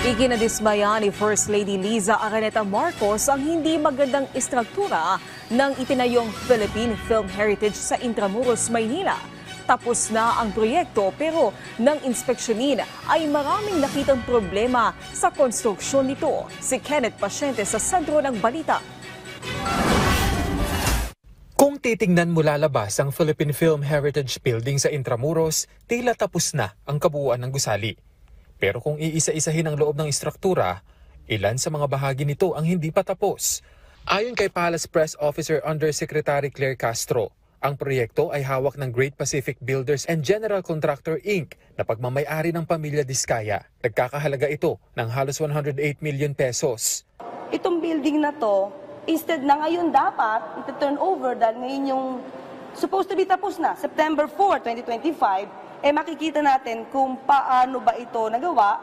Ikinadismaya ni First Lady Liza Araneta Marcos ang hindi magandang istruktura ng itinayong Philippine Film Heritage sa Intramuros, Maynila. Tapos na ang proyekto pero nang inspeksyonin ay maraming nakitang problema sa konstruksyon nito. Si Kenneth Pasyente sa sentro ng balita. Kung titingnan mo lalabas ang Philippine Film Heritage Building sa Intramuros, tila tapos na ang kabuuan ng gusali. Pero kung iisa-isahin ang loob ng istruktura, ilan sa mga bahagi nito ang hindi pa tapos. Ayon kay Palace Press Officer Undersecretary Claire Castro, ang proyekto ay hawak ng Great Pacific Builders and General Contractor Inc. na pagmamay-ari ng pamilya Diskaya. Nagkakahalaga ito ng halos 108 million pesos. Itong building na to, instead na ngayon dapat ito-turn over dahil ngayon yung supposed to be tapos na, September 4, 2025, makikita natin kung paano ba ito nagawa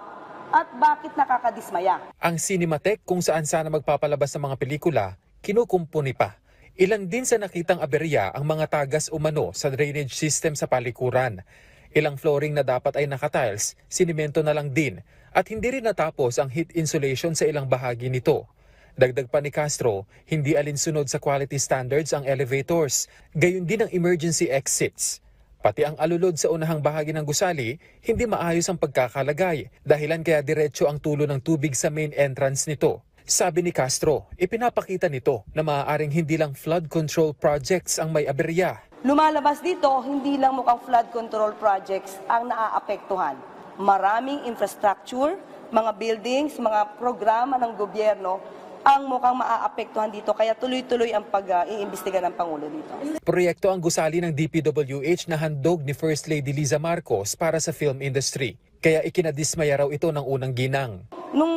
at bakit nakakadismaya. Ang Cinematheque kung saan sana magpapalabas ng mga pelikula, kinukumpuni pa. Ilan din sa nakitang aberya ang mga tagas umano sa drainage system sa palikuran. Ilang flooring na dapat ay nakatiles, sinimento na lang din at hindi rin natapos ang heat insulation sa ilang bahagi nito. Dagdag pa ni Castro, hindi alinsunod sa quality standards ang elevators, gayon din ang emergency exits. Pati ang alulod sa unahang bahagi ng gusali, hindi maayos ang pagkakalagay, dahilan kaya diretso ang tulo ng tubig sa main entrance nito. Sabi ni Castro, ipinapakita nito na maaaring hindi lang flood control projects ang may aberya. Lumalabas dito, hindi lang mukhang flood control projects ang naaapektuhan. Maraming infrastructure, mga buildings, mga programa ng gobyerno ang mukhang maaapektuhan dito, kaya tuloy-tuloy ang pag-iimbestiga ng Pangulo dito. Proyekto ang gusali ng DPWH na handog ni First Lady Liza Marcos para sa film industry. Kaya ikinadismaya raw ito ng unang ginang. Nung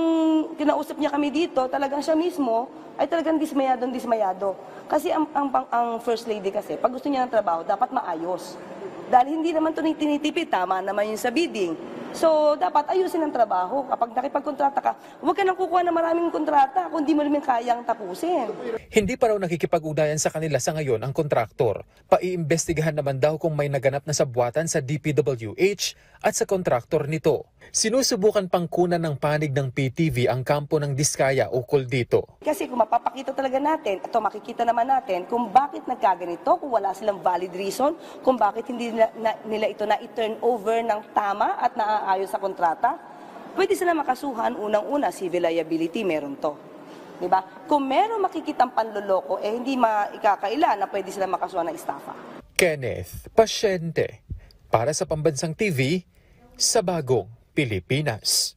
kinausap niya kami dito, talagang siya mismo ay talagang dismayado. Kasi ang First Lady kasi, pag gusto niya ng trabaho, dapat maayos. Dahil hindi naman ito tinitipid, tama naman yun sa bidding. So, dapat ayusin ang trabaho. Kapag nakipagkontrata ka, huwag ka nang kukuha ng maraming kontrata kung di mo naman kayang tapusin. Hindi pa raw nakikipag-ugnayan sa kanila sa ngayon ang kontraktor. Paiimbestigahan naman daw kung may naganap na sabwatan sa DPWH at sa kontraktor nito. Sinusubukan pang kunan ng panig ng PTV ang kampo ng Diskaya ukol dito. Kasi kung mapapakita talaga natin, ito makikita naman natin kung bakit nagkaganito, kung wala silang valid reason, kung bakit hindi nila ito na-turn over ng tama at naaayos sa kontrata, pwede sila makasuhan unang-una, civil liability, meron to. Diba? Kung meron makikitang panloloko, hindi maikakaila na pwede sila makasuhan ng estafa. Kenneth Pasyente, para sa Pambansang TV, sa Bagong Pilipinas.